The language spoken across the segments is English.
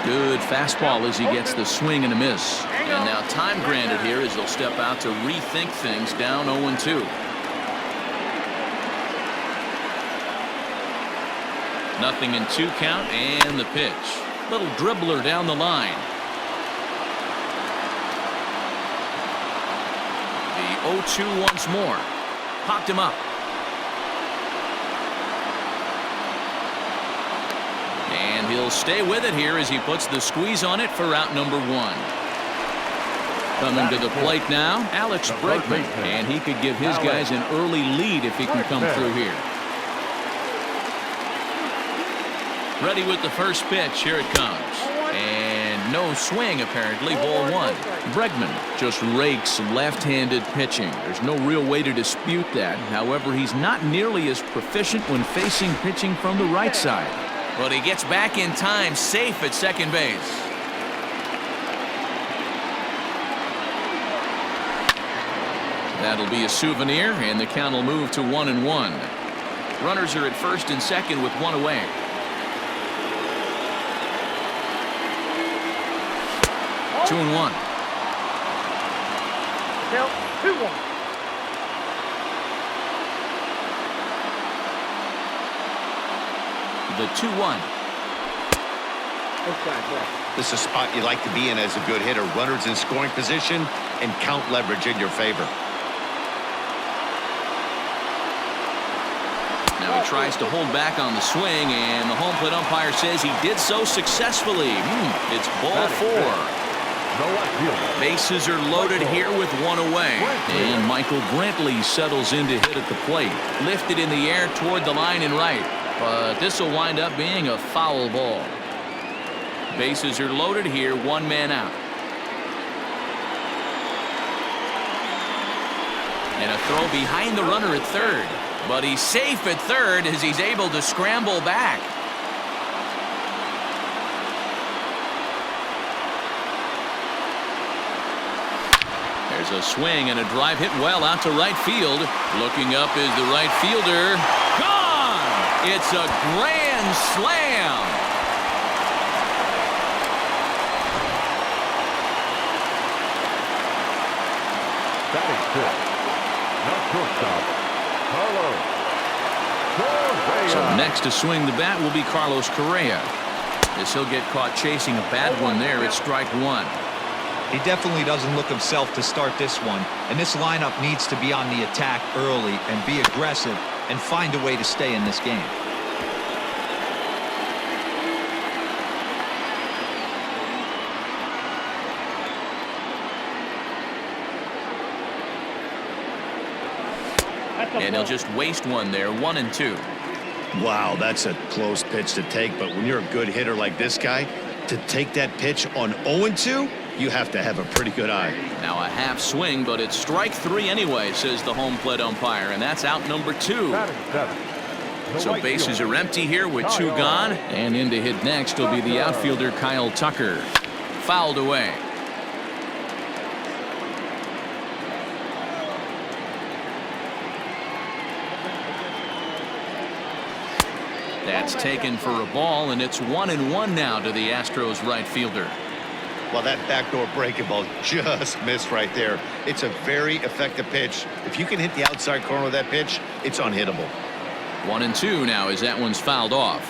Good fastball as he gets the swing and a miss. And now time granted here as they'll step out to rethink things down 0-2. Nothing in 2 count and the pitch. Little dribbler down the line. The 0-2 once more. Popped him up. And he'll stay with it here as he puts the squeeze on it for out number 1. Coming to the plate now, Alex Bregman, and he could give his guys an early lead if he can come through here. Ready with the first pitch. Here it comes. And no swing apparently. Ball 1. Bregman just rakes left-handed pitching. There's no real way to dispute that. However, he's not nearly as proficient when facing pitching from the right side. But he gets back in time, safe at second base. That'll be a souvenir, and the count will move to 1-1. Runners are at first and second with 1 away. Two and 1. Count 2-1. The 2-1. This is a spot you like to be in as a good hitter. Runners in scoring position and count leverage in your favor. Now he tries to hold back on the swing, and the home plate umpire says he did so successfully. It's ball 4. Bases are loaded here with 1 away. And Michael Brantley settles in to hit at the plate. Lifted in the air toward the line and right. But this will wind up being a foul ball. Bases are loaded here, 1 man out. And a throw behind the runner at third. But he's safe at third as he's able to scramble back. There's a swing and a drive hit well out to right field. Looking up is the right fielder. Gone! It's a grand slam. Batting fifth. Now shortstop, Carlos. So next to swing the bat will be Carlos Correa. As he'll get caught chasing a bad one there at strike 1. He definitely doesn't look himself to start this one, and this lineup needs to be on the attack early and be aggressive and find a way to stay in this game. And he'll just waste one there, 1-2. Wow, that's a close pitch to take, but when you're a good hitter like this guy, to take that pitch on 0-2, you have to have a pretty good eye. Now a half swing, but it's strike 3 anyway, says the home plate umpire, and that's out number 2. So bases are empty here with 2 gone, and in to hit next will be the outfielder Kyle Tucker. Fouled away. That's taken for a ball, and it's 1-1 now to the Astros right fielder. Well, that backdoor breaking ball just missed right there. It's a very effective pitch. If you can hit the outside corner of that pitch, it's unhittable. 1-2 now as that one's fouled off.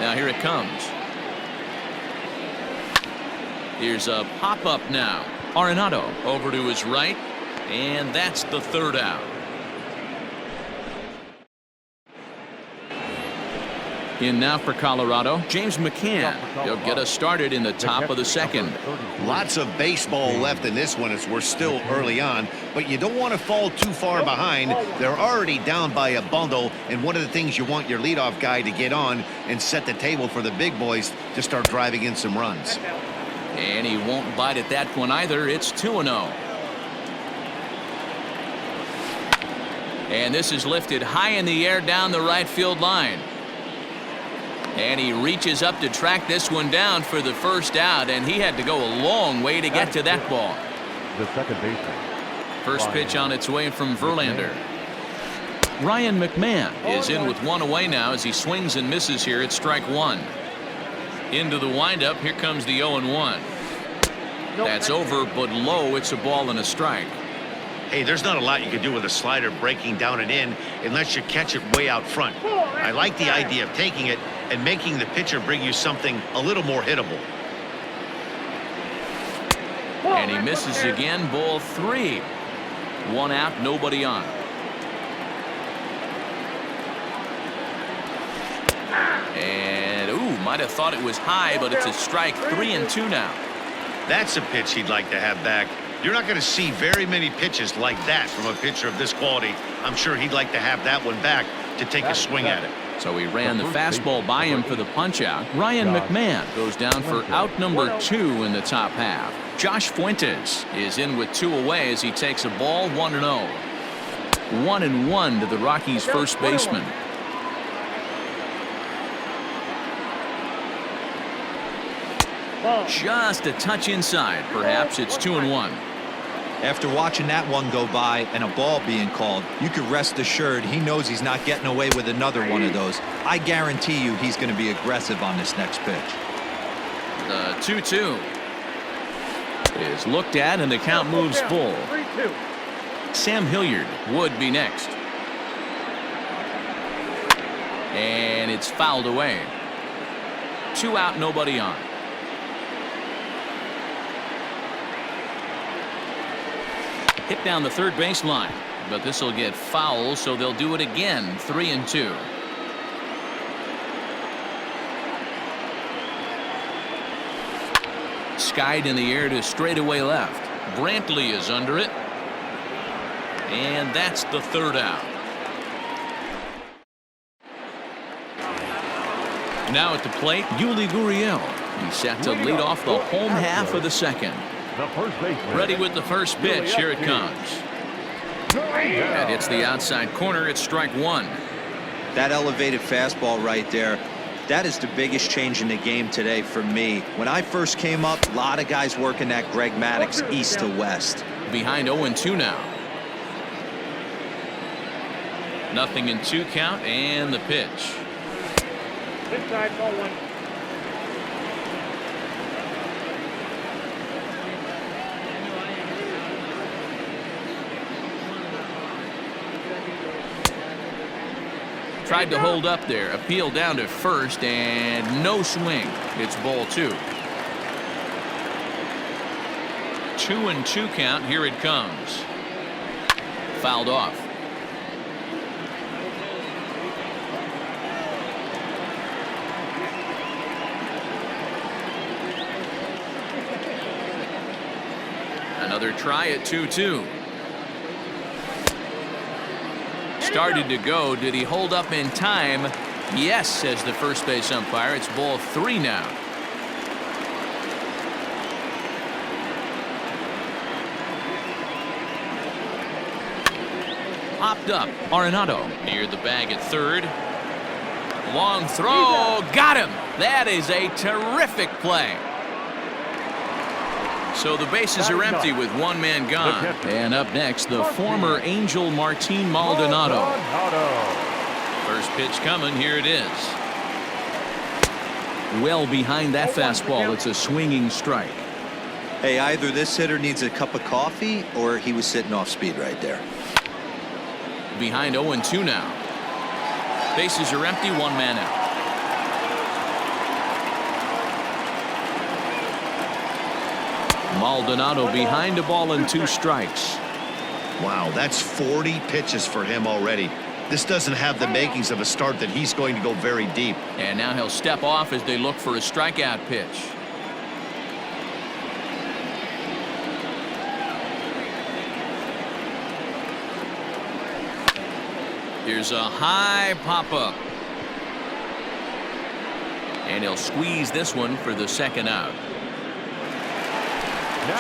Now here it comes. Here's a pop-up now. Arenado over to his right, and that's the 3rd out. In now for Colorado, James McCann. He'll get us started in the top of the 2nd. Lots of baseball left in this one as we're still early on, but you don't want to fall too far behind. They're already down by a bundle, and one of the things you want your leadoff guy to get on and set the table for the big boys to start driving in some runs. And he won't bite at that one either. It's 2-0. And this is lifted high in the air down the right field line. And he reaches up to track this one down for the 1st out, and he had to go a long way to get to that ball. The second baseman. First pitch on its way from Verlander. Ryan McMahon is in with one away now as he swings and misses here at strike one. Into the windup. Here comes the 0-1. That's over, but low. It's a ball and a strike. Hey, there's not a lot you can do with a slider breaking down and in unless you catch it way out front. I like the idea of taking it and making the pitcher bring you something a little more hittable. And he misses again. Ball 3. One out, nobody on. And might have thought it was high, but it's a strike. 3-2 now. That's a pitch he'd like to have back. You're not going to see very many pitches like that from a pitcher of this quality. I'm sure he'd like to have that one back to take a swing at it. So he ran the fastball by him for the punch out. Ryan McMahon goes down for out number 2 in the top half. Josh Fuentes is in with 2 away as he takes a ball. 1-0. 1-1 to the Rockies' first baseman. Just a touch inside. Perhaps it's 2-1. After watching that one go by and a ball being called, you can rest assured he knows he's not getting away with another one of those. I guarantee you he's going to be aggressive on this next pitch. The 2-2 is looked at and the count moves full. Sam Hilliard would be next. And it's fouled away. 2 out, nobody on. Hit down the third baseline, but this will get foul, so they'll do it again. 3-2. Skied in the air to straightaway left. Brantley is under it, and that's the 3rd out. Now at the plate, Yuli Gurriel. He's set to lead off the home half of the 2nd. Ready with the first pitch. Here it comes. That hits the outside corner. It's strike 1. That elevated fastball right there, that is the biggest change in the game today for me. When I first came up, a lot of guys working that Greg Maddux east to west. Behind 0-2 now. 0-2 count and the pitch. Inside, ball 1. Tried to hold up there. Appeal down to first and no swing. It's ball 2. 2-2 count. Here it comes. Fouled off. Another try at 2-2. Started to go. Did he hold up in time? Yes, says the first base umpire. It's ball 3 now. Popped up. Arenado near the bag at 3rd. Long throw. Got him. That is a terrific play. So the bases are empty with one man gone. And up next, the former Angel Martin Maldonado. First pitch coming. Here it is. Well behind that fastball. It's a swinging strike. Hey, either this hitter needs a cup of coffee or he was sitting off speed right there. Behind 0-2 now. Bases are empty. One man out. Maldonado behind a ball and 2 strikes. Wow, that's 40 pitches for him already. This doesn't have the makings of a start that he's going to go very deep. And now he'll step off as they look for a strikeout pitch. Here's a high pop-up. And he'll squeeze this one for the 2nd out.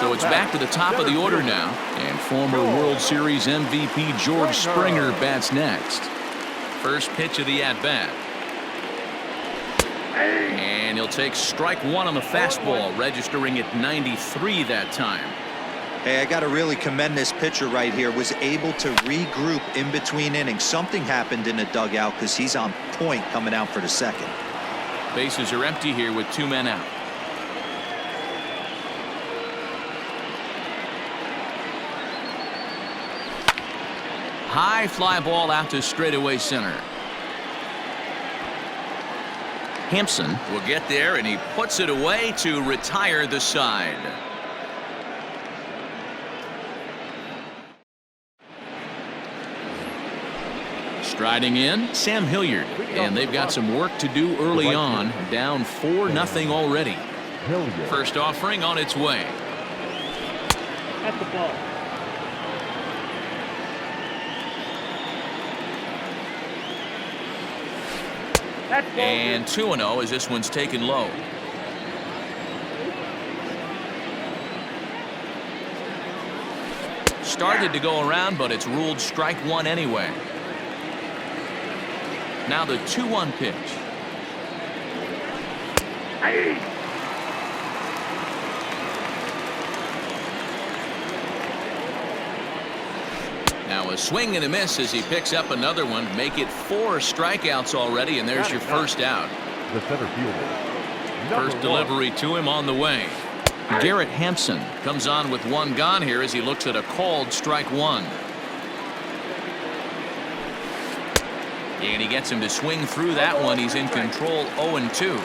So it's back to the top of the order now. And former World Series MVP George Springer bats next. First pitch of the at-bat. And he'll take strike 1 on the fastball, registering at 93 that time. Hey, I got to really commend this pitcher right here. Was able to regroup in between innings. Something happened in the dugout because he's on point coming out for the second. Bases are empty here with 2 men out. High fly ball out to straightaway center. Hampson will get there, and he puts it away to retire the side. Striding in, Sam Hilliard, and they've got some work to do early on. Down 4-0 already. First offering on its way. That's the ball. And 2-0 as this one's taken low. Started to go around, but it's ruled strike one anyway. Now the 2-1 pitch. Now a swing and a miss as he picks up another one. Make it 4 strikeouts already, and there's your first out. The center fielder. First delivery to him on the way. Garrett Hampson comes on with 1 gone here as he looks at a called strike 1. And he gets him to swing through that one. He's in control 0-2.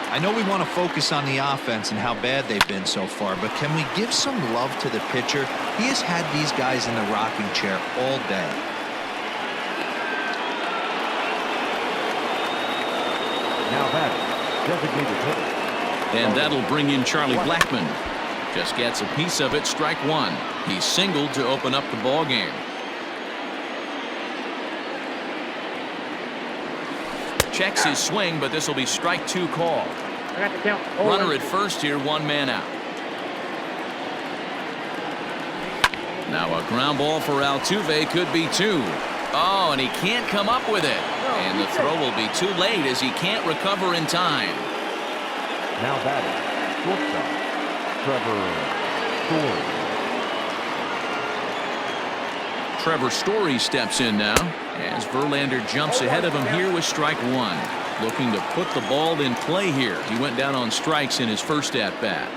I know we want to focus on the offense and how bad they've been so far, but can we give some love to the pitcher? He has had these guys in the rocking chair all day. Now that designated hitter. And that'll bring in Charlie Blackmon. Just gets a piece of it, strike 1. He singled to open up the ball game. Checks his swing, but this will be strike 2 call. I got the count. Runner at first here, 1 man out. Now a ground ball for Altuve, could be 2. Oh, and he can't come up with it. And the throw will be too late as he can't recover in time. Now batting, shortstop, Trevor Story. Trevor Story steps in now as Verlander jumps ahead of him here with strike 1. Looking to put the ball in play here. He went down on strikes in his first at bat.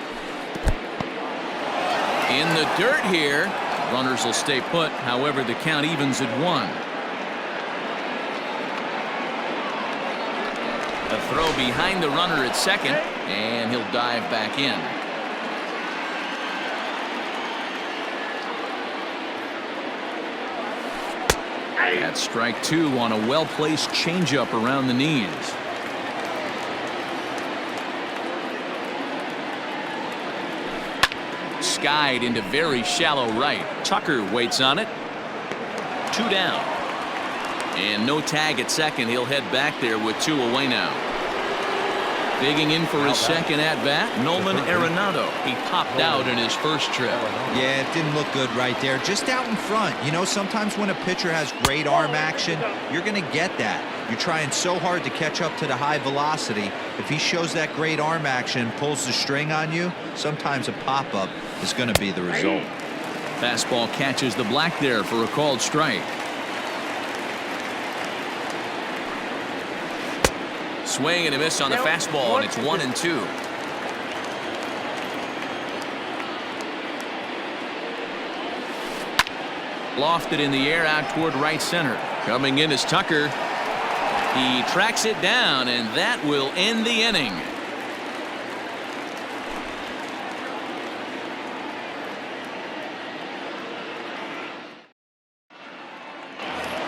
In the dirt here. Runners will stay put. However, the count evens at 1. A throw behind the runner at second, and he'll dive back in. That's strike 2 on a well-placed changeup around the knees. Skied into very shallow right. Tucker waits on it. 2 down. And no tag at second. He'll head back there with 2 away now. Digging in for his second at-bat, Nolan Arenado. He popped out in his first trip. Yeah, it didn't look good right there. Just out in front. You know, sometimes when a pitcher has great arm action, you're going to get that. You're trying so hard to catch up to the high velocity. If he shows that great arm action, pulls the string on you, sometimes a pop-up is going to be the result. Fastball catches the black there for a called strike. Swing and a miss on the fastball, and it's 1-2. Lofted in the air out toward right center. Coming in is Tucker. He tracks it down, and that will end the inning.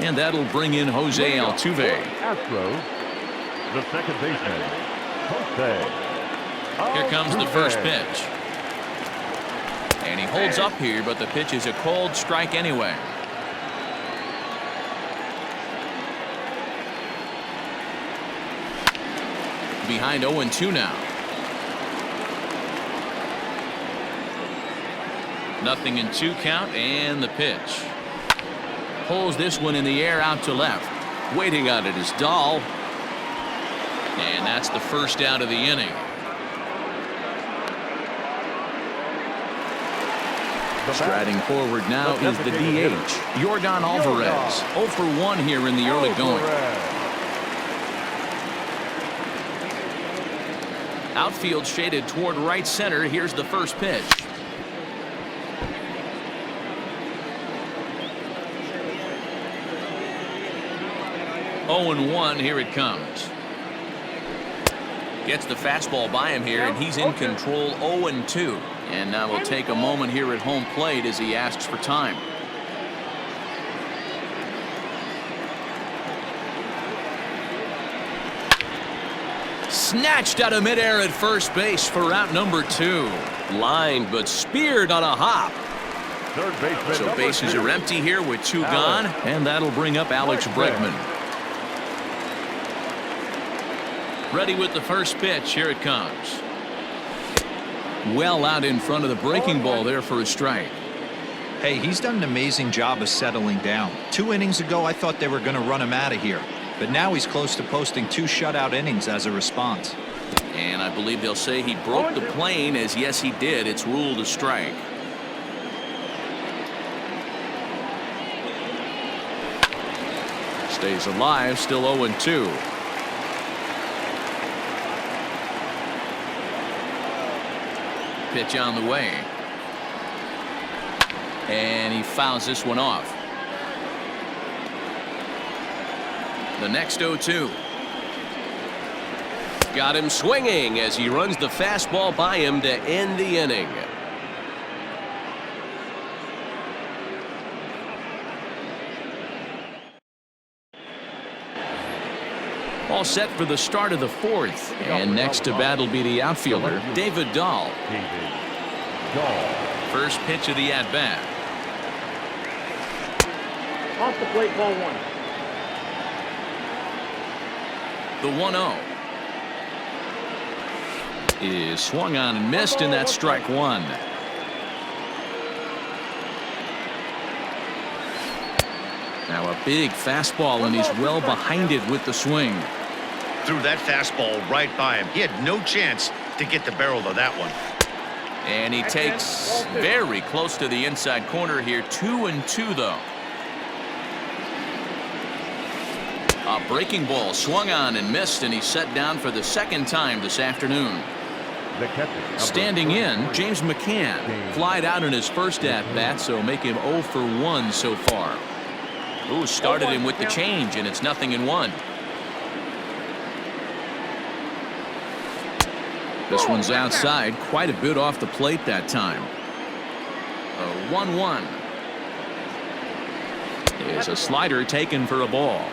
And that'll bring in Jose Altuve. Astros, the second baseman, Jose. Here comes the first pitch. And he holds up here, but the pitch is a called strike anyway. Behind 0-2 now. Nothing in 2 count, and the pitch. Pulls this one in the air out to left. Waiting on it is Dahl. And that's the first out of the inning. Striding forward now is the DH, Jordan Alvarez. 0 for 1 here in the early going. Outfield shaded toward right center. Here's the first pitch. Oh and 1, here it comes. Gets the fastball by him here, and he's in control. 0 and 2. And now we'll take a moment here at home plate as he asks for time. Snatched out of midair at first base for out number 2. Lined but speared on a hop. Third baseman. So bases are empty here with 2 gone, and that'll bring up Alex Bregman. Ready with the first pitch. Here it comes. Well out in front of the breaking ball there for a strike. Hey, he's done an amazing job of settling down. 2 innings ago, I thought they were going to run him out of here. But now he's close to posting 2 shutout innings as a response. And I believe they'll say he broke the plane, as yes, he did. It's ruled a strike. Stays alive, still 0 and 2. Pitch on the way. And he fouls this one off. The next 0-2. Got him swinging as he runs the fastball by him to end the inning. All set for the start of the 4th. And next to bat will be the outfielder, David Dahl. First pitch of the at-bat. Off the plate, ball 1. The 1-0 is swung on and missed, and that's strike 1. Now a big fastball, and he's well behind it with the swing. Threw that fastball right by him. He had no chance to get the barrel of that one. And he takes very close to the inside corner here. 2 and 2 though. A breaking ball swung on and missed, and he's set down for the 2nd time this afternoon. Standing in, James McCann flied out in his first at-bat, so make him 0 for 1 so far. Ooh, started him with the change, and it's 0-1. This one's outside, quite a bit off the plate that time. A 1-1. Is a slider taken for a ball.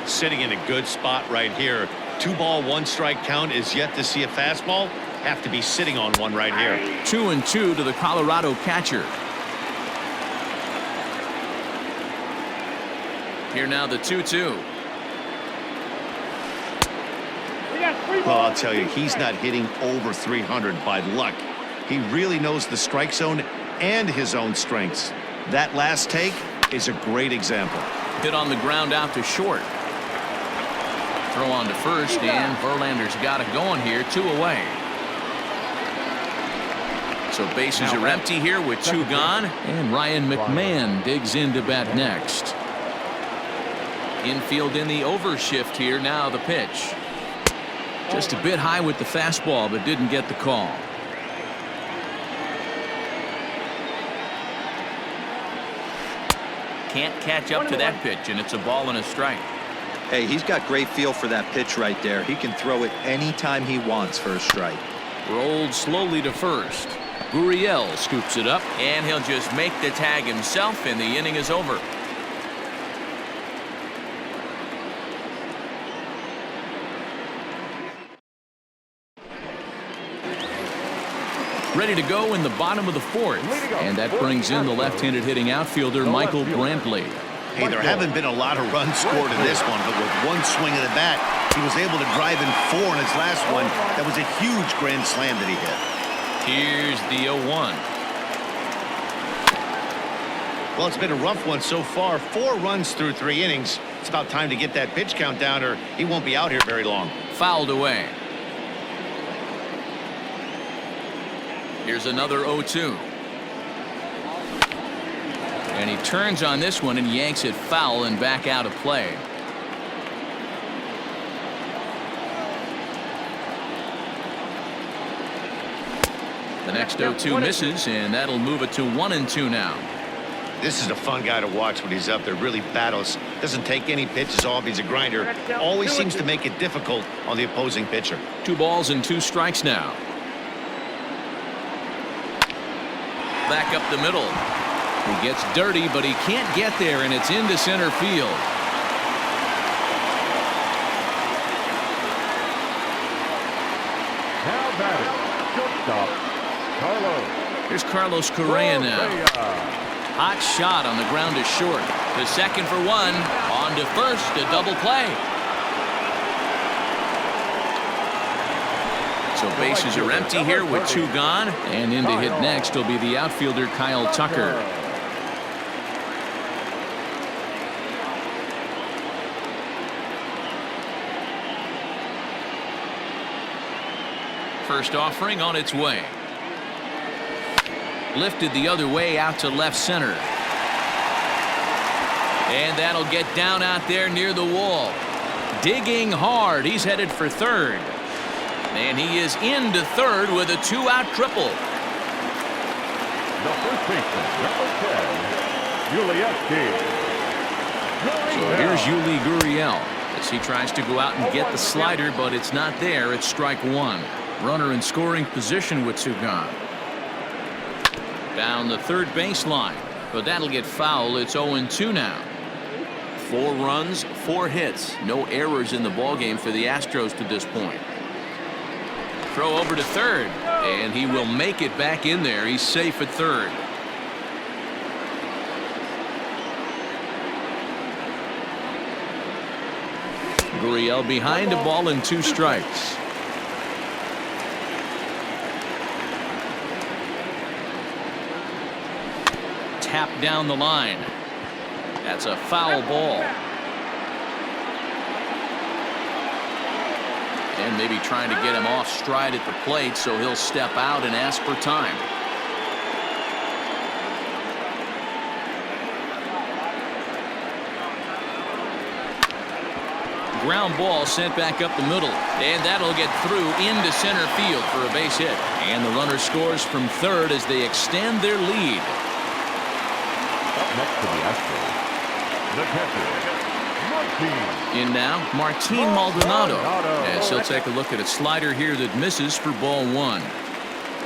Sitting in a good spot right here. 2 ball, 1 strike count is yet to see a fastball. Have to be sitting on one right here. 2 and 2 to the Colorado catcher. Here now the 2-2. Well, I'll tell you, he's not hitting over 300 by luck. He really knows the strike zone and his own strengths. That last take is a great example. Hit on the ground out to short. Throw on to first, and Verlander's got it going here. 2 away. So bases are empty here with 2 gone, and Ryan McMahon digs in to bat next. Infield in the overshift here. Now the pitch. Just a bit high with the fastball, but didn't get the call. Can't catch up to that pitch, and it's a ball and a strike. Hey, he's got great feel for that pitch right there. He can throw it anytime he wants for a strike. Rolled slowly to first. Gurriel scoops it up, and he'll just make the tag himself, and the inning is over. Ready to go in the bottom of the 4th, and that brings in the left-handed hitting outfielder Michael Brantley. Hey, there haven't been a lot of runs scored in this one, but with 1 swing of the bat, he was able to drive in 4 in his last one. That was a huge grand slam that he hit. Here's the 0-1. Well, it's been a rough one so far. 4 runs through 3 innings. It's about time to get that pitch count down, or he won't be out here very long. Fouled away. Here's another 0-2. And he turns on this one and yanks it foul and back out of play. The next 0-2 misses, and that'll move it to 1-2 now. This is a fun guy to watch when he's up there. Really battles. Doesn't take any pitches off. He's a grinder. Always seems to make it difficult on the opposing pitcher. 2 balls and 2 strikes now. Back up the middle. He gets dirty, but he can't get there, and it's into center field. Now batting, shortstop, Carlos. Here's Carlos Correa now. Hot shot on the ground is short. To second for 1. On to first, a double play. So bases are empty here with 2 gone. And in to hit next will be the outfielder Kyle Tucker. First offering on its way. Lifted the other way out to left center. And that'll get down out there near the wall. Digging hard. He's headed for third. And he is into third with a 2-out triple. The first baseman, number 10, Yuli. So here's Yuli Gurriel as he tries to go out and get the slider, but it's not there. It's strike 1. Runner in scoring position with 2 gone. Down the third baseline, but that'll get foul. It's 0-2 now. 4 runs, 4 hits, no errors in the ballgame for the Astros to this point. Throw over to third, and he will make it back in there. He's safe at third. Gurriel behind, a ball and 2 strikes. Tap down the line. That's a foul ball. And maybe trying to get him off stride at the plate, so he'll step out and ask for time. Ground ball sent back up the middle, and that'll get through into center field for a base hit. And the runner scores from third as they extend their lead. Next to the Astros, the catcher, In now, Martin Maldonado, as he'll take a look at a slider here that misses for ball 1.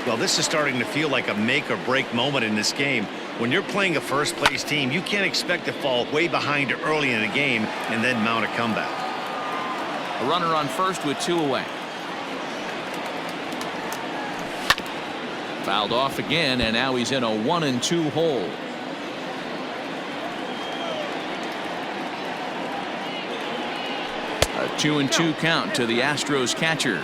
Well, this is starting to feel like a make or break moment in this game. When you're playing a first place team, you can't expect to fall way behind early in the game and then mount a comeback. A runner on first with 2 away. Fouled off again, and now he's in a 1-2 hole. A 2-2 count to the Astros catcher.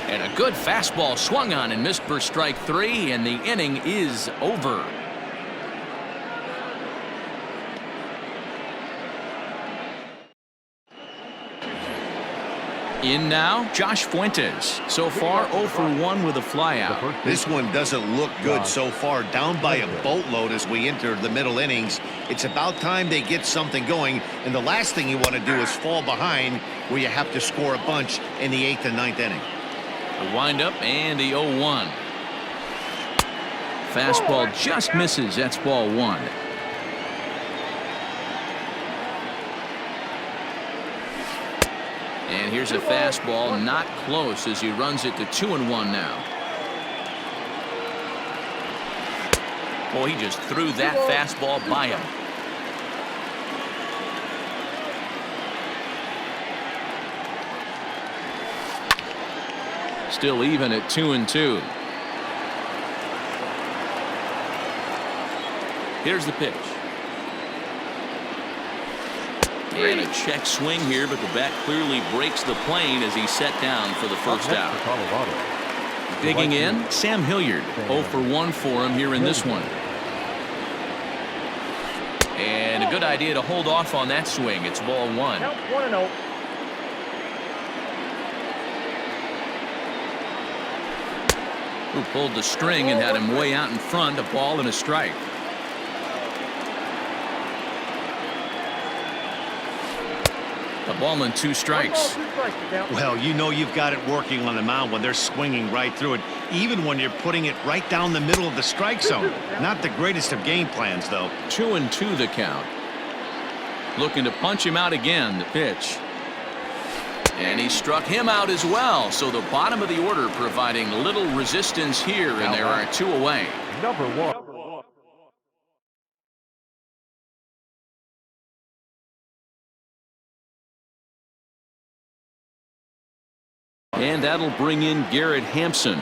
And a good fastball swung on and missed for strike 3, and the inning is over. In now, Josh Fuentes. So far 0 for 1 with a flyout. This one doesn't look good so far. Down by a boatload as we enter the middle innings. It's about time they get something going. And the last thing you want to do is fall behind where you have to score a bunch in the 8th and 9th inning. The windup and the 0-1. Fastball just misses. That's ball 1. And here's a fastball, not close, as he runs it to 2-1 now. Boy, he just threw that fastball by him. Still even at 2-2. Here's the pitch. And a check swing here, but the bat clearly breaks the plane as he's set down for the first out. Digging in, Sam Hilliard. 0 for 1 for him here in this one. And a good idea to hold off on that swing. It's ball 1. Count 1-0. who pulled the string and had him way out in front, a ball and a strike. A ball and 2 strikes. Well, you know you've got it working on the mound when they're swinging right through it, even when you're putting it right down the middle of the strike zone. Not the greatest of game plans, though. 2-2 the count. Looking to punch him out again. The pitch. And he struck him out as well. So the bottom of the order providing little resistance here, and there are 2 away. Number 1. And that'll bring in Garrett Hampson.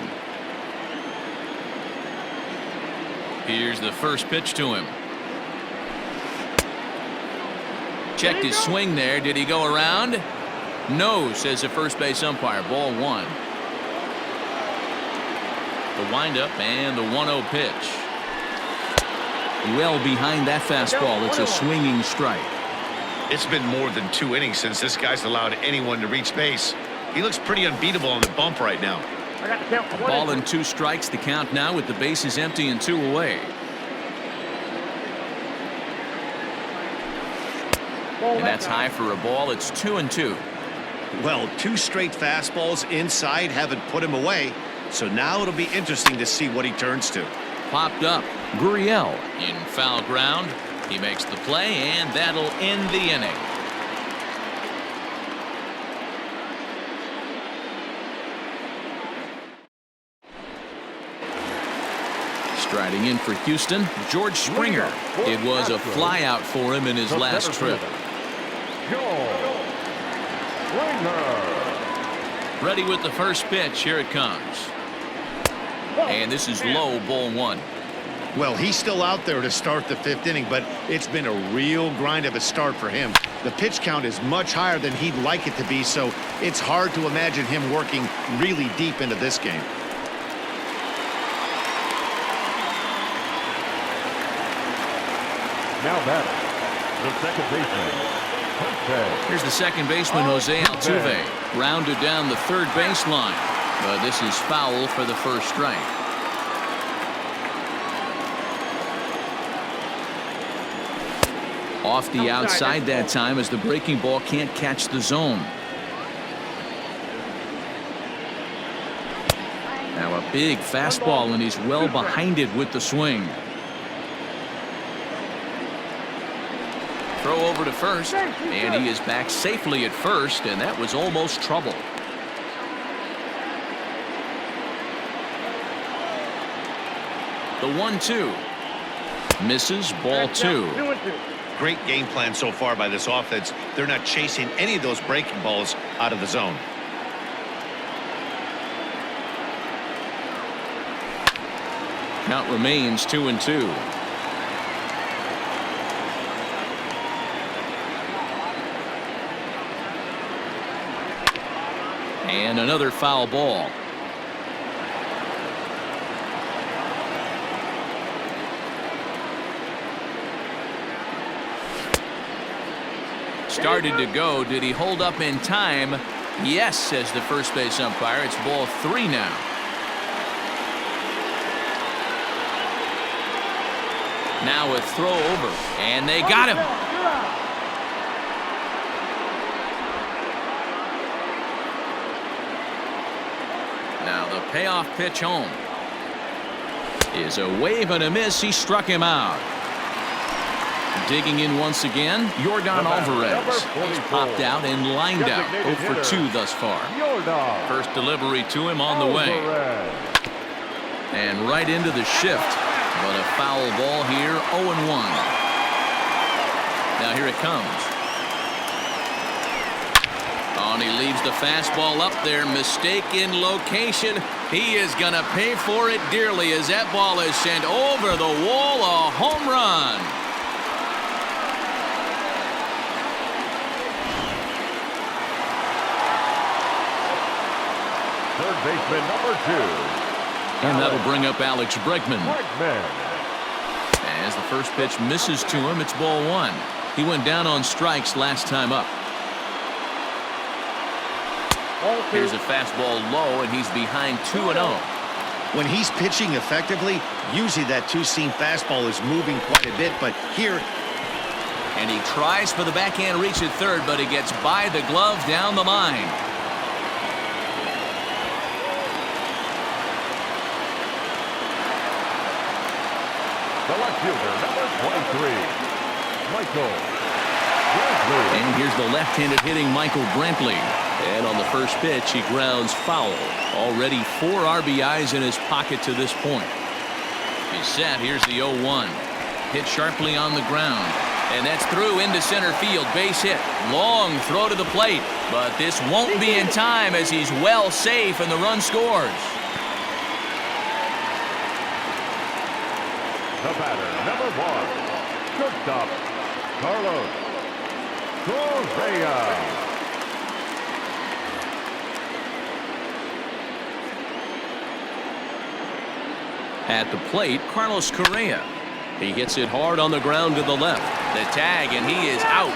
Here's the first pitch to him. Checked his swing there. Did he go around? No, says the first base umpire. Ball 1. The windup and the 1-0 pitch. Well behind that fastball. It's a swinging strike. It's been more than 2 innings since this guy's allowed anyone to reach base. He looks pretty unbeatable on the bump right now. I got the count. Ball and 2 strikes. The count now with the bases empty and 2 away. And that's high for a ball. It's 2-2. Well, 2 straight fastballs inside haven't put him away. So now it'll be interesting to see what he turns to. Popped up. Gurriel in foul ground. He makes the play, and that'll end the inning. Striding in for Houston, George Springer. It was a flyout for him in his last trip. Ready with the first pitch. Here it comes. And this is low, ball 1. Well, he's still out there to start the 5th inning, but it's been a real grind of a start for him. The pitch count is much higher than he'd like it to be, so it's hard to imagine him working really deep into this game. Now batting, the second baseman. Here's the second baseman, Jose Altuve. Rounded down the third baseline. But this is foul for the first strike. Off the outside that time as the breaking ball can't catch the zone. Now a big fastball, and he's well behind it with the swing. Throw over to first, and he is back safely at first, and that was almost trouble. The 1-2 misses, ball 2. Great game plan so far by this offense. They're not chasing any of those breaking balls out of the zone. Count remains 2-2. And another foul ball. Started to go. Did he hold up in time? Yes, says the first base umpire. It's ball 3 now. Now a throw over, and they got him. Now the payoff pitch home is a wave and a miss. He struck him out. Digging in once again, Yordan Alvarez. He's popped out and lined out. 0 for 2 thus far. First delivery to him on the way. And right into the shift. But a foul ball here, 0-1. Now here it comes. Oh, and he leaves the fastball up there. Mistake in location. He is going to pay for it dearly as that ball is sent over the wall. A home run. Third baseman number 2. And that'll bring up Alex Bregman. As the first pitch misses to him, it's ball 1. He went down on strikes last time up. Here's a fastball low, and he's behind 2-0. When he's pitching effectively, usually that two-seam fastball is moving quite a bit, but here... And he tries for the backhand reach at third, but he gets by the glove down the line. The left fielder, number 23, Michael Brantley. And here's the left-handed hitting Michael Brantley. And on the first pitch, he grounds foul. Already 4 RBIs in his pocket to this point. He's set. Here's the 0-1. Hit sharply on the ground. And that's through into center field. Base hit. Long throw to the plate. But this won't be in time as he's well safe and the run scores. The batter, number 1, shortstop, Carlos Correa. At the plate, Carlos Correa. He hits it hard on the ground to the left. The tag, and he is out.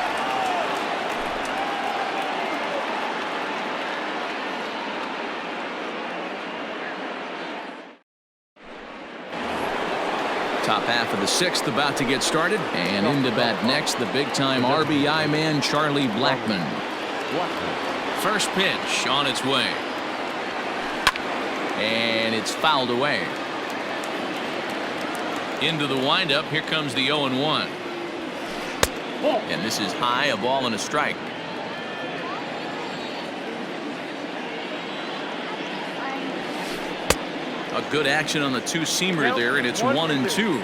Top half of the 6th about to get started, and into bat next, the big-time RBI man, Charlie Blackmon. First pitch on its way. And it's fouled away. Into the windup, here comes the 0-1. And this is high, a ball and a strike. A good action on the two-seamer there, and it's 1-2.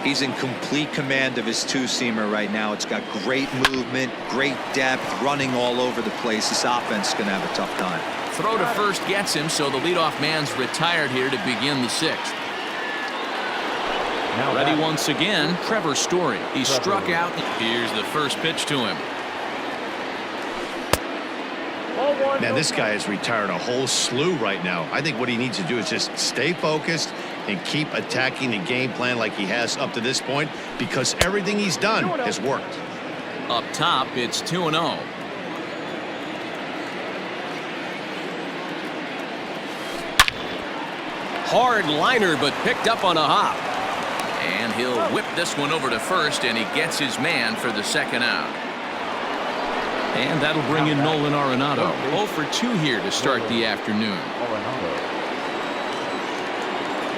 He's in complete command of his two-seamer right now. It's got great movement, great depth, running all over the place. This offense is going to have a tough time. Throw to first gets him, so the leadoff man's retired here to begin the 6th. Ready once again, Trevor Story. He struck out. Here's the first pitch to him. Man, this guy has retired a whole slew right now. I think what he needs to do is just stay focused and keep attacking the game plan like he has up to this point, because everything he's done has worked. Up top, it's 2-0. Hard liner, but picked up on a hop. And he'll whip this one over to first, and he gets his man for the second out. And that'll bring in Nolan Arenado. 0 for 2 here to start the afternoon.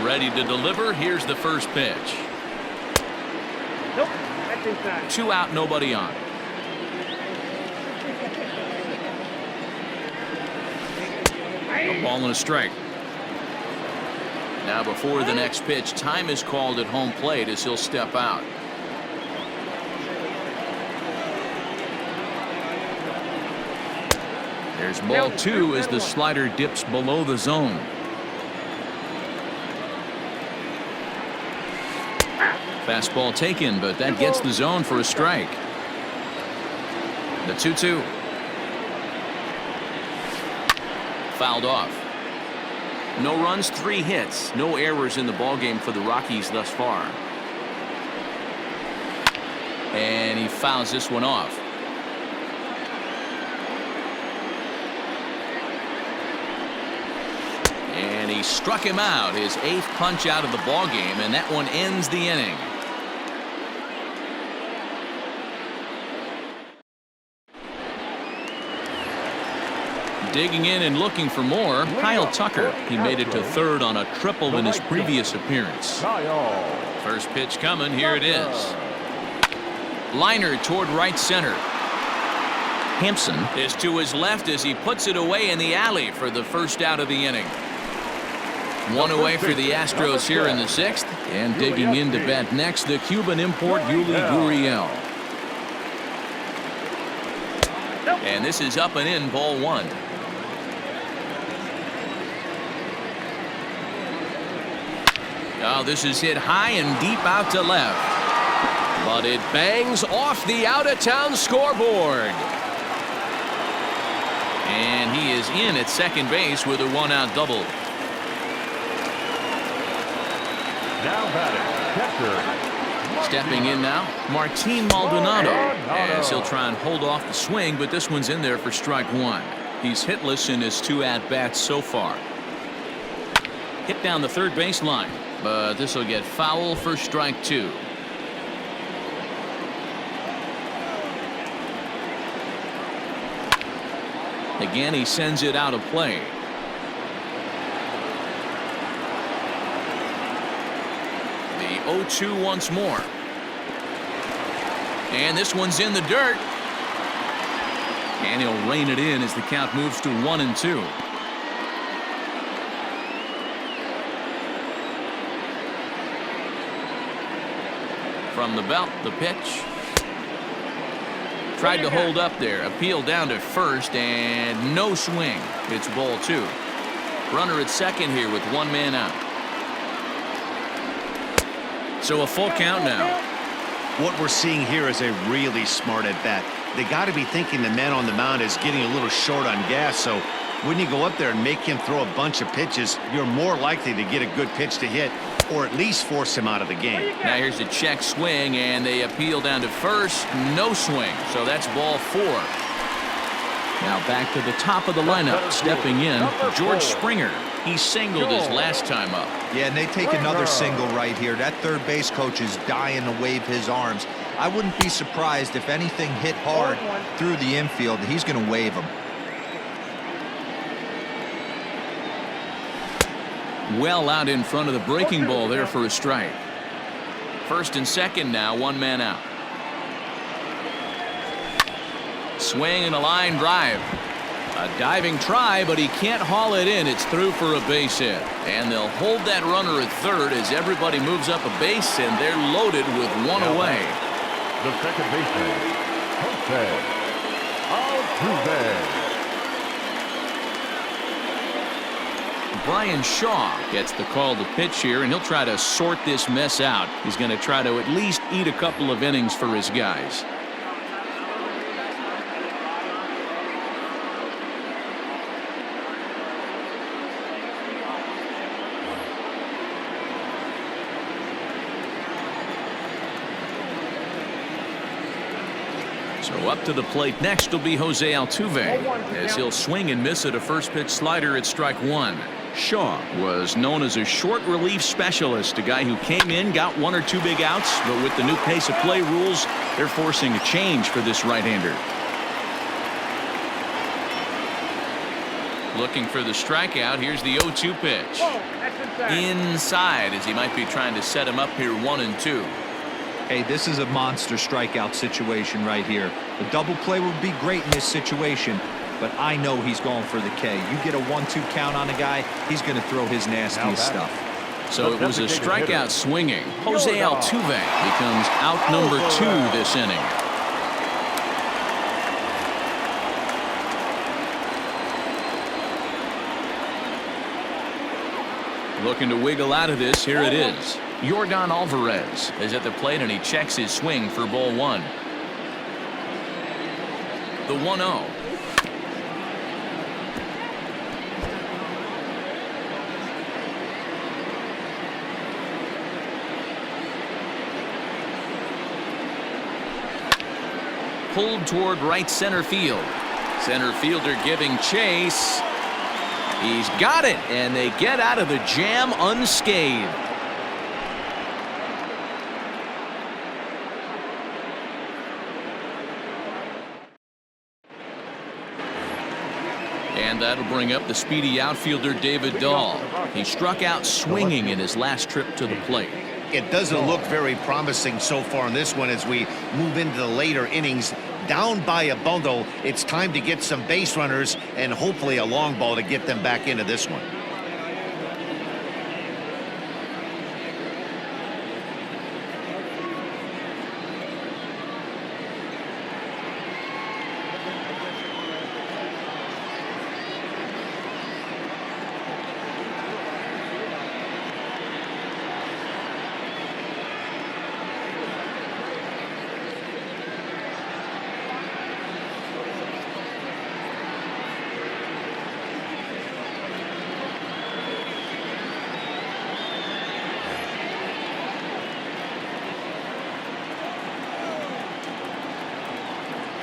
Ready to deliver. Here's the first pitch. Nope, that's inside. 2 out, nobody on. A ball and a strike. Now before the next pitch, time is called at home plate as he'll step out. There's ball 2 as the slider dips below the zone. Fastball taken, but that gets the zone for a strike. The 2-2. Fouled off. No runs, 3 hits. No errors in the ballgame for the Rockies thus far. And he fouls this one off. And he struck him out, his 8th punch out of the ballgame, and that one ends the inning. Digging in and looking for more, Kyle Tucker. He made it to third on a triple in his previous appearance. First pitch coming, here it is. Liner toward right center. Hampson is to his left as he puts it away in the alley for the first out of the inning. 1 away for the Astros here in the 6th. And digging in to bat next, the Cuban import Yuli Gurriel. And this is up and in, ball 1. Oh, this is hit high and deep out to left. But it bangs off the out-of-town scoreboard. And he is in at second base with a 1-out double. Now batting, catcher. Stepping in now, Martin Maldonado. As he'll try and hold off the swing, but this one's in there for strike 1. He's hitless in his 2 at-bats so far. Hit down the third baseline, but this will get foul for strike 2. Again, he sends it out of play. The 0-2 once more. And this one's in the dirt. And he'll rein it in as the count moves to 1-2. From the belt, the pitch. Tried to hold up there. Appeal down to first, and no swing. It's ball 2. Runner at second here with 1 man out. So a full count now. What we're seeing here is a really smart at bat. They got to be thinking the man on the mound is getting a little short on gas, so when you go up there and make him throw a bunch of pitches, you're more likely to get a good pitch to hit or at least force him out of the game. Now here's a check swing, and they appeal down to first. No swing, so that's ball 4. Now back to the top of the lineup. Stepping in, George Springer. He singled his last time up. Yeah, and they take another single right here. That third base coach is dying to wave his arms. I wouldn't be surprised if anything hit hard through the infield. He's going to wave them. Well out in front of the breaking ball there for a strike. First and second now, 1 man out. Swing and a line drive. A diving try, but he can't haul it in. It's through for a base hit. And they'll hold that runner at third as everybody moves up a base, and they're loaded with 1 away. The second baseman, Jose Altuve. Brian Shaw gets the call to pitch here, and he'll try to sort this mess out. He's going to try to at least eat a couple of innings for his guys. So up to the plate next will be Jose Altuve, as he'll swing and miss at a first pitch slider at strike 1. Shaw was known as a short relief specialist, a guy who came in, got 1 or 2 big outs, but with the new pace of play rules, they're forcing a change for this right-hander. Looking for the strikeout. Here's the 0-2 pitch. Inside, as he might be trying to set him up here 1-2. Hey, this is a monster strikeout situation right here. A double play would be great in this situation, but I know he's going for the K. You get a 1-2 count on a guy, he's going to throw his nastiest stuff. So it was a strikeout swinging. Jose Altuve becomes out number 2 this inning. Looking to wiggle out of this. Here it is. Yordan Alvarez is at the plate, and he checks his swing for ball 1. The 1-0. Pulled toward right center field. Center fielder giving chase. He's got it, and they get out of the jam unscathed. And that'll bring up the speedy outfielder David Dahl. He struck out swinging in his last trip to the plate. It doesn't look very promising so far in this one as we move into the later innings. Down by a bundle, it's time to get some base runners and hopefully a long ball to get them back into this one.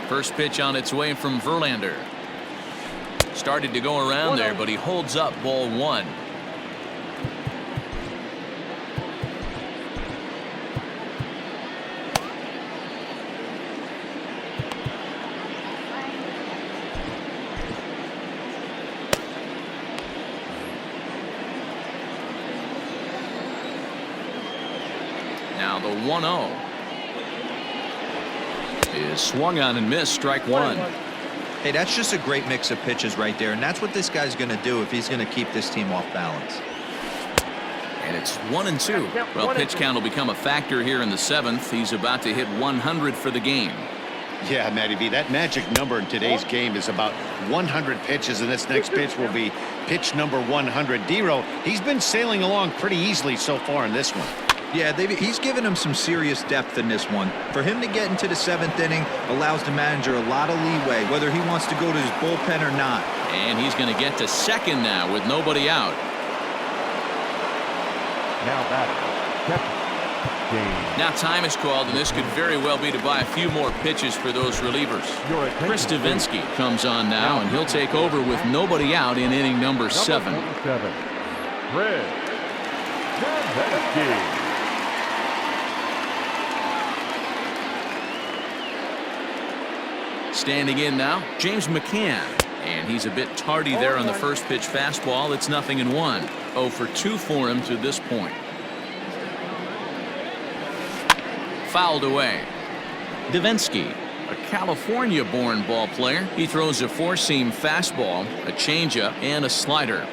First pitch on its way from Verlander. Started to go around there, but he holds up ball 1. The 1-0 is swung on and missed. Strike one. Hey, that's just a great mix of pitches right there, and that's what this guy's going to do if he's going to keep this team off balance. And it's 1-2. Well, pitch count will become a factor here in the 7th. He's about to hit 100 for the game. Yeah, Matty V, that magic number in today's game is about 100 pitches, and this next pitch will be pitch number 100. Dero, he's been sailing along pretty easily so far in this one. Yeah, he's given him some serious depth in this one. For him to get into the 7th inning allows the manager a lot of leeway, whether he wants to go to his bullpen or not. And he's going to get to second now with nobody out. Now batting, now time is called, and this could very well be to buy a few more pitches for those relievers. Chris Davinsky comes on now, and he'll take over with nobody out in inning number 7. Chris Davinsky. Standing in now, James McCann. And he's a bit tardy there on the first pitch fastball. It's 0-1. 0 for 2 for him to this point. Fouled away. Davinsky, a California-born ball player. He throws a four-seam fastball, a changeup, and a slider.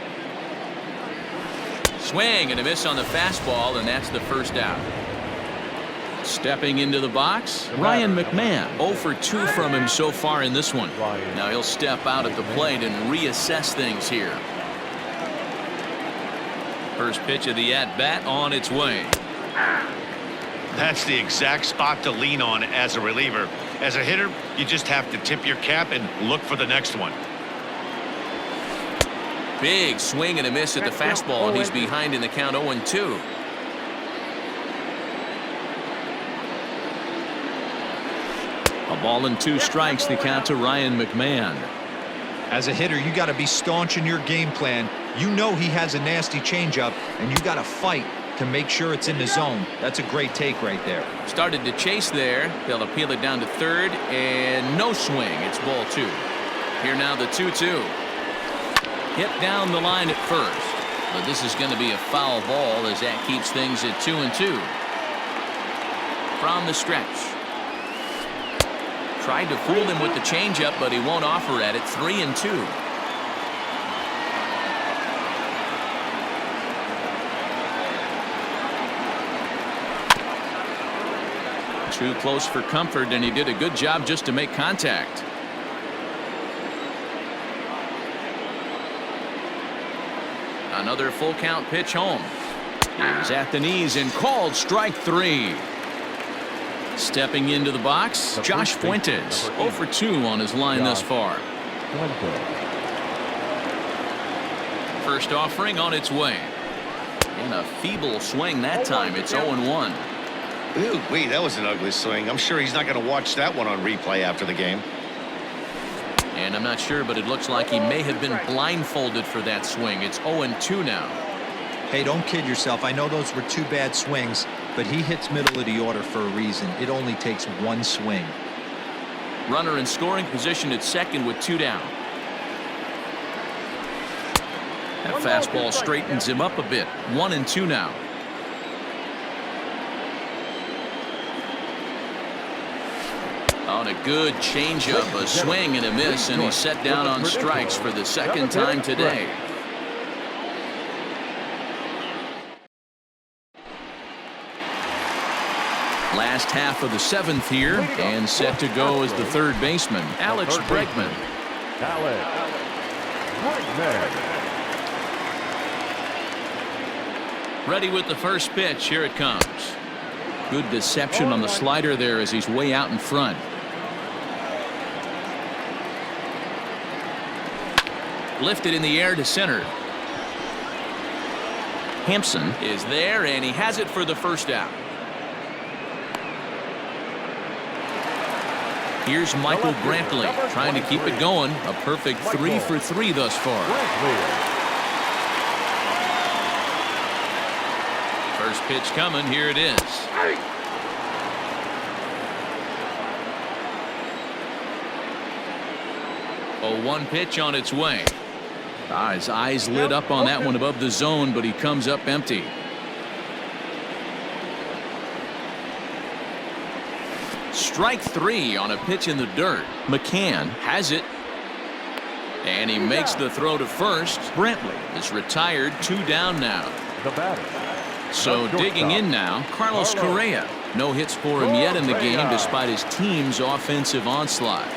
Swing and a miss on the fastball, and that's the first out. Stepping into the box, Ryan McMahon. 0 for 2 from him so far in this one. Now he'll step out at the plate and reassess things here. First pitch of the at-bat on its way. That's the exact spot to lean on as a reliever. As a hitter, you just have to tip your cap and look for the next one. Big swing and a miss at the fastball, and he's behind in the count 0-2. A ball and 2 strikes, the count to Ryan McMahon. As a hitter, you got to be staunch in your game plan. You know he has a nasty changeup, and you got to fight to make sure it's in the zone. That's a great take right there. Started to chase there. They'll appeal it down to third, and no swing. It's ball 2. Here now the 2-2. Hit down the line at first, but this is going to be a foul ball as that keeps things at 2-2. From the stretch. Tried to fool him with the changeup, but he won't offer at it. 3-2. Too close for comfort, and he did a good job just to make contact. Another full count pitch home. He's at the knees and called strike 3. Stepping into the box, Josh Fuentes. 0 for 2 on his line thus far. First offering on its way. And a feeble swing that time. It's 0-1. Ooh, wait, that was an ugly swing. I'm sure he's not going to watch that one on replay after the game. And I'm not sure, but it looks like he may have been blindfolded for that swing. It's 0-2 now. Hey, don't kid yourself. I know those were 2 bad swings, but he hits middle of the order for a reason. It only takes 1 swing. Runner in scoring position at second with 2 down. That fastball straightens him up a bit. 1-2 now. On a good changeup, a swing and a miss, and he's set down on strikes for the second time today. Last half of the 7th here, and set to go as the third baseman, Alex Bregman. Ready with the first pitch. Here it comes. Good deception on the slider there as he's way out in front. Lifted in the air to center. Hampson is there, and he has it for the first out. Here's Michael Brantley trying to keep it going. A perfect 3 for 3 thus far. First pitch coming. Here it is. A 1 pitch on its way. His eyes lit up on that one above the zone, but he comes up empty. Strike 3 on a pitch in the dirt. McCann has it. And he makes the throw to first. Brantley is retired. 2 down now. The batter. So digging in now, Carlos Correa. No hits for him yet in the game despite his team's offensive onslaught.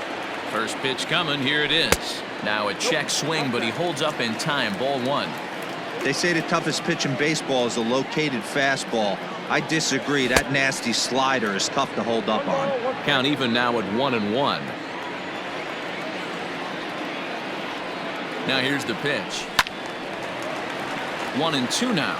First pitch coming. Here it is. Now a check swing, but he holds up in time. Ball 1. They say the toughest pitch in baseball is a located fastball. I disagree. That nasty slider is tough to hold up on. Count even now at 1-1. Now here's the pitch. 1-2 now.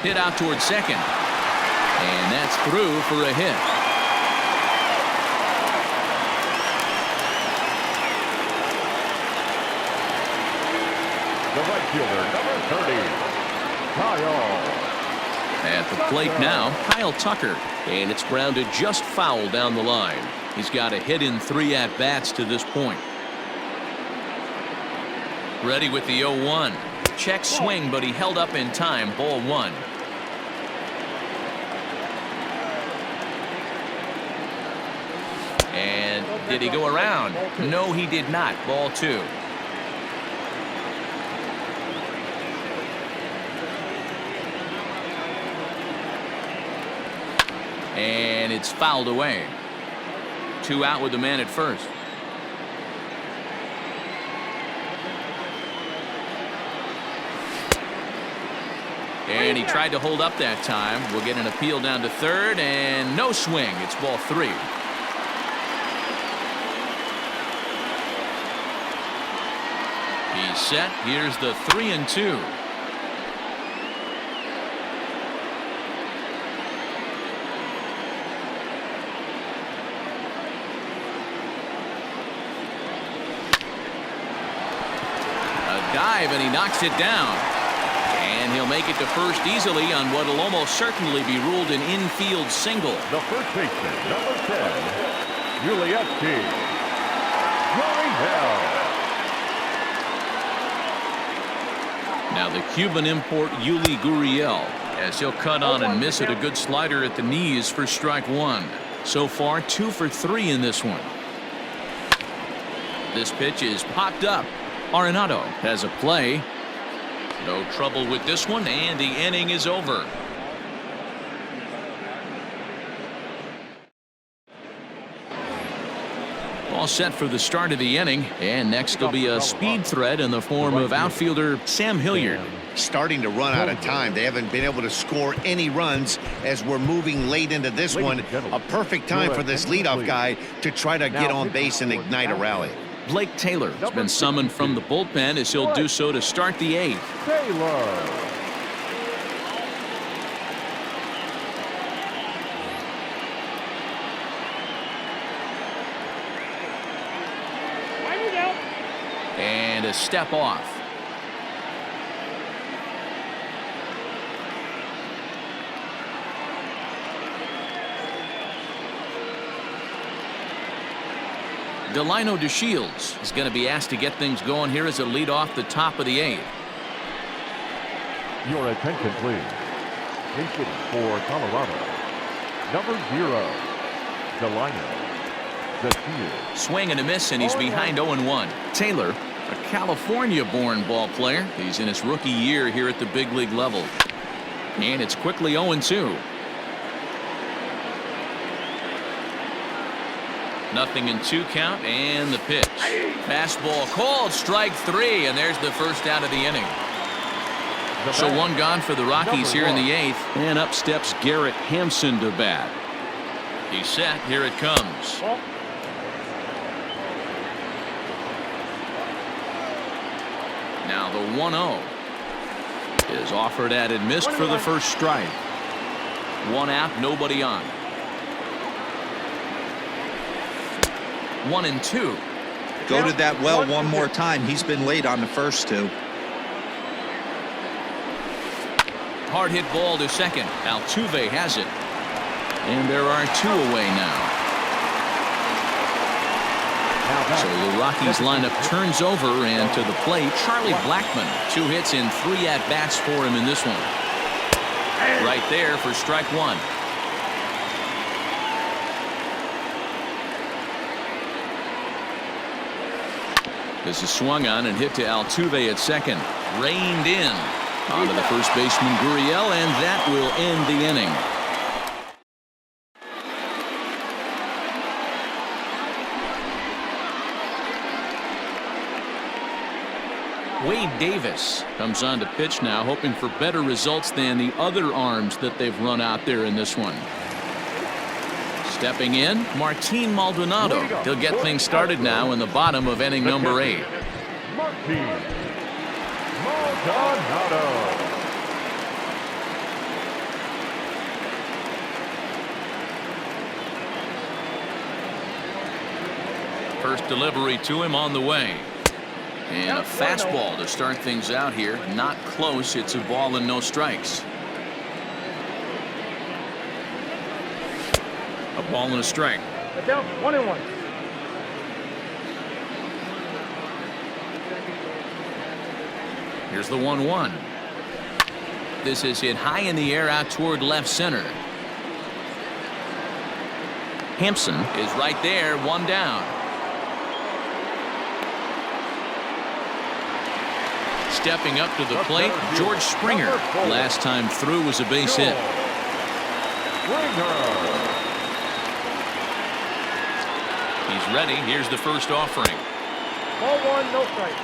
Hit out towards second. And that's through for a hit. The right fielder, number 30, Kyle. At the plate now, Kyle Tucker. And it's grounded just foul down the line. He's got a hit in 3 at-bats to this point. Ready with the 0-1. Check swing, but he held up in time. Ball 1. And did he go around? No, he did not. Ball 2. And it's fouled away. 2 out with the man at first. And he tried to hold up that time. We'll get an appeal down to third, and no swing. It's ball 3. He's set. Here's the 3-2. Dive, and he knocks it down. And he'll make it to first easily on what will almost certainly be ruled an infield single. The first baseman, number 10, Yuli Now the Cuban import Yuli Gurriel, as he'll cut on and miss it. A good slider at the knees for strike 1. So far 2 for 3 in this one. This pitch is popped up. Arenado has a play. No trouble with this one, and the inning is over. All set for the start of the inning, and next will be a speed threat in the form of outfielder Sam Hilliard. Starting to run out of time. They haven't been able to score any runs as we're moving late into this one. A perfect time for this leadoff guy to try to get on base and ignite a rally. Blake Taylor has been summoned from the bullpen as he'll do so to start the 8th. Taylor. And a step off. Delino DeShields is going to be asked to get things going here as a lead off the top of the 8th. Your attention, please. Pitching for Colorado, number 0, Delino DeShields. Swing and a miss, and he's behind 0-1. Taylor, a California-born ball player. He's in his rookie year here at the big league level. And it's quickly 0-2. Nothing in 2 count, and the pitch. Fastball called, strike 3, and there's the first out of the inning. So 1 gone for the Rockies here in the 8th, and up steps Garrett Hampson to bat. He's set. Here it comes. Now the 1-0 is offered at and missed for the first strike. 1 out, nobody on. 1-2. Go to that well one more time. He's been late on the first 2. Hard hit ball to second. Altuve has it. And there are 2 away now. So the Rockies lineup turns over, and to the plate, Charlie Blackmon. 2 hits in 3 at-bats for him in this one. Right there for strike 1. This is swung on and hit to Altuve at second. Reined in onto the first baseman Gurriel, and that will end the inning. Wade Davis comes on to pitch now, hoping for better results than the other arms that they've run out there in this one. Stepping in, Martin Maldonado. He'll get things started now in the bottom of inning number 8. Martin Maldonado. First delivery to him on the way. And a fastball to start things out here. Not close. It's a ball and no strikes. A ball and a strike. Down 1-1. Here's the 1-1. This is hit high in the air out toward left center. Hampson is right there, 1 down. Stepping up to the plate, George Springer. Last time through was a base hit. He's ready. Here's the first offering. Ball 1, no strike.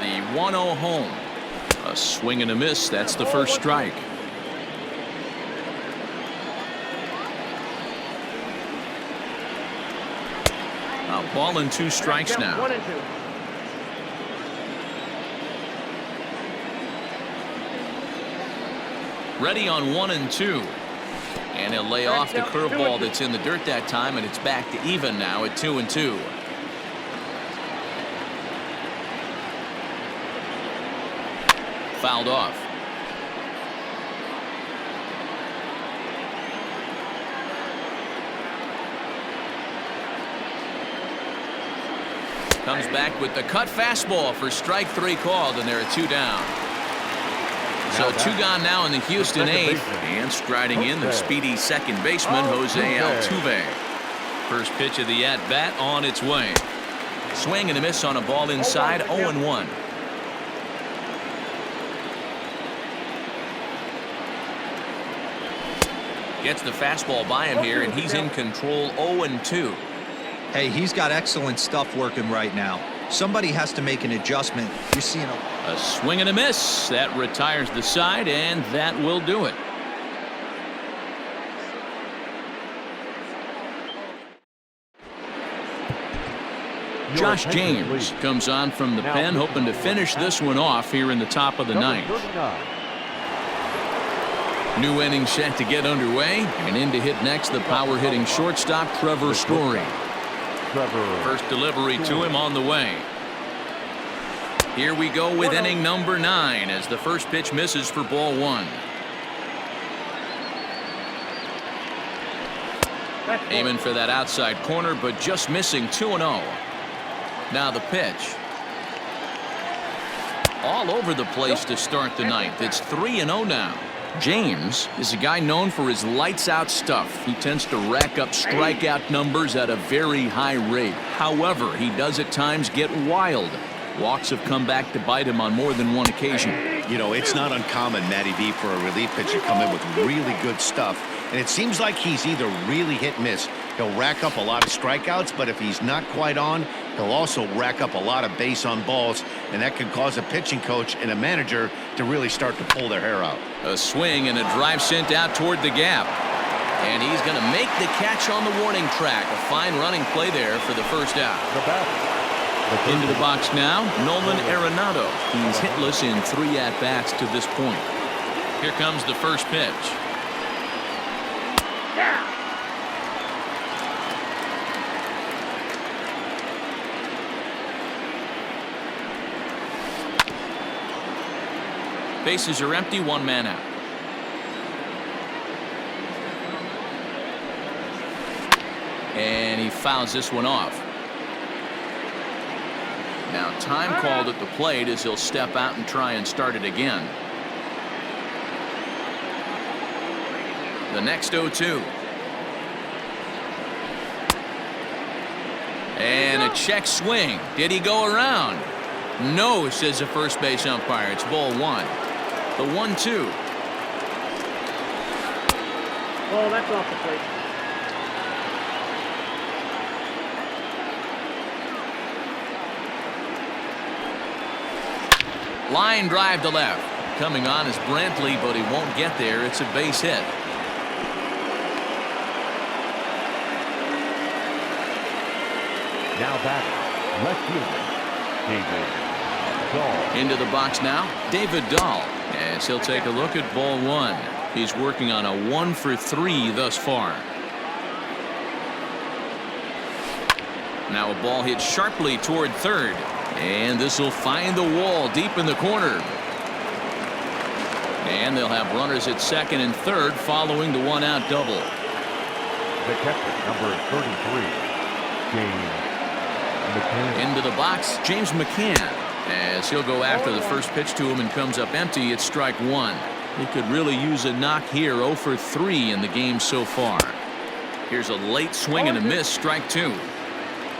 The 1-0 home. A swing and a miss. That's the first strike. A ball and 2 strikes now. 1-2. Ready on 1-2. And he'll lay off the curveball that's in the dirt that time, and it's back to even now at 2-2. Fouled off. Comes back with the cut fastball for strike 3 called, and there are 2 down. So 2 gone now in the Houston 8th, and striding in the speedy second baseman Jose Altuve. First pitch of the at-bat on its way. Swing and a miss on a ball inside, 0-1. Gets the fastball by him here, and he's in control, 0-2. Hey, he's got excellent stuff working right now. Somebody has to make an adjustment. You're seeing a swing and a miss. That retires the side, and that will do it. Josh James comes on from the pen, hoping to finish this one off here in the top of the 9th. New inning set to get underway, and in to hit next the power hitting shortstop Trevor Story. First delivery to him on the way. Here we go with inning number 9 as the first pitch misses for ball 1. Aiming for that outside corner, but just missing, 2-0. Now the pitch. All over the place to start the 9th. It's 3-0 now. James is a guy known for his lights-out stuff. He tends to rack up strikeout numbers at a very high rate. However, he does at times get wild. Walks have come back to bite him on more than one occasion. You know, it's not uncommon, Matty B, for a relief pitcher to come in with really good stuff. And it seems like he's either really hit-miss. He'll rack up a lot of strikeouts, but if he's not quite on, he'll also rack up a lot of base on balls, and that can cause a pitching coach and a manager to really start to pull their hair out. A swing and a drive sent out toward the gap. And he's going to make the catch on the warning track. A fine running play there for the first out. Into the box now, Nolan Arenado. He's hitless in 3 at-bats to this point. Here comes the first pitch. Bases are empty, 1 man out. and he fouls this one off. Now time called at the plate as he'll step out and try and start it again. The next 0-2. And a check swing. Did he go around? No, says the first base umpire. It's ball 1. The 1-2. Oh, that's off the plate. Line drive to left. Coming on is Brantley, but he won't get there. It's a base hit. Now batting, left fielder, David Dahl. Into the box now, David Dahl, as he'll take a look at ball 1. He's working on a 1-for-3 thus far. Now a ball hit sharply toward third, and this will find the wall deep in the corner. And they'll have runners at second and third following the one-out double. The catcher, number 33, James McCann. Into the box, James McCann, as he'll go after the first pitch to him and comes up empty. It's strike 1. He could really use a knock here. 0-for-3 in the game so far. Here's a late swing and a miss. Strike 2.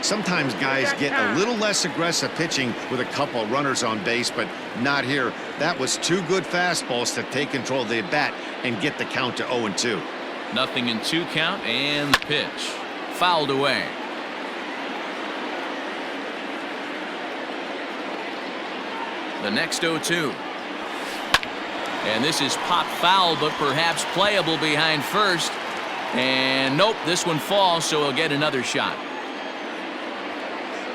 Sometimes guys get a little less aggressive pitching with a couple runners on base, but not here. That was 2 good fastballs to take control of the bat and get the count to 0-2. 0-2 count, and the pitch fouled away. The next 0-2. And this is pop foul, but perhaps playable behind first. And nope, this one falls, so he'll get another shot.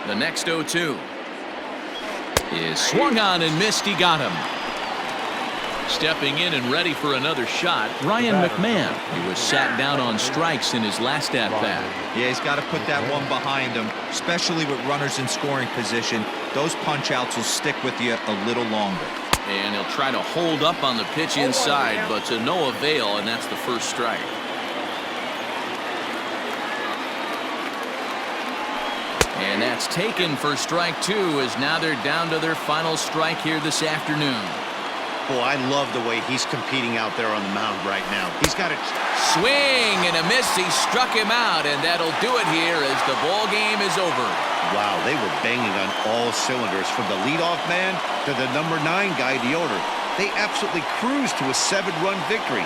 The next 0-2 is swung on and missed. He got him. Stepping in and ready for another shot, Ryan McMahon. He was sat down on strikes in his last at-bat. Yeah, he's got to put that one behind him, especially with runners in scoring position. Those punch-outs will stick with you a little longer. And he'll try to hold up on the pitch inside, but to no avail, and that's the first strike. And that's taken for strike 2, as now they're down to their final strike here this afternoon. Boy, I love the way he's competing out there on the mound right now. He's got a swing and a miss. He struck him out, and that'll do it here as the ball game is over. Wow, they were banging on all cylinders, from the leadoff man to the number 9 guy, the order. They absolutely cruised to a 7-run victory.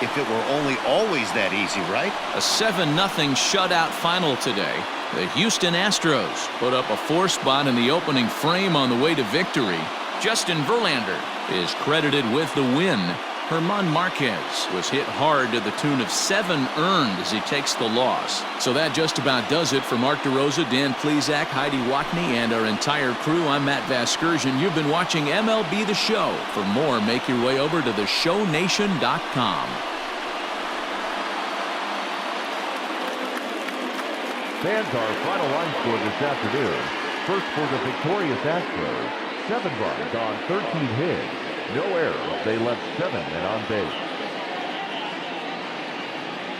If it were only always that easy, right? A 7-0 shutout final today. The Houston Astros put up a 4 spot in the opening frame on the way to victory. Justin Verlander is credited with the win. German Marquez was hit hard to the tune of 7 earned as he takes the loss. So that just about does it for Mark DeRosa, Dan Plesac, Heidi Watney, and our entire crew. I'm Matt Vasgersian. You've been watching MLB The Show. For more, make your way over to theshownation.com. Fans, our final line score this afternoon. First for the victorious Astros, 7 runs on 13 hits. No errors. They left 7 men on base.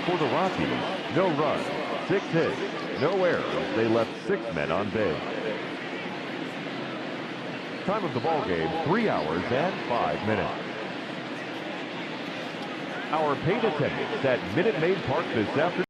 For the Rockies, no runs, 6 hits. No errors. They left 6 men on base. Time of the ball game, 3 hours and 5 minutes. Our paid attendance at Minute Maid Park this afternoon.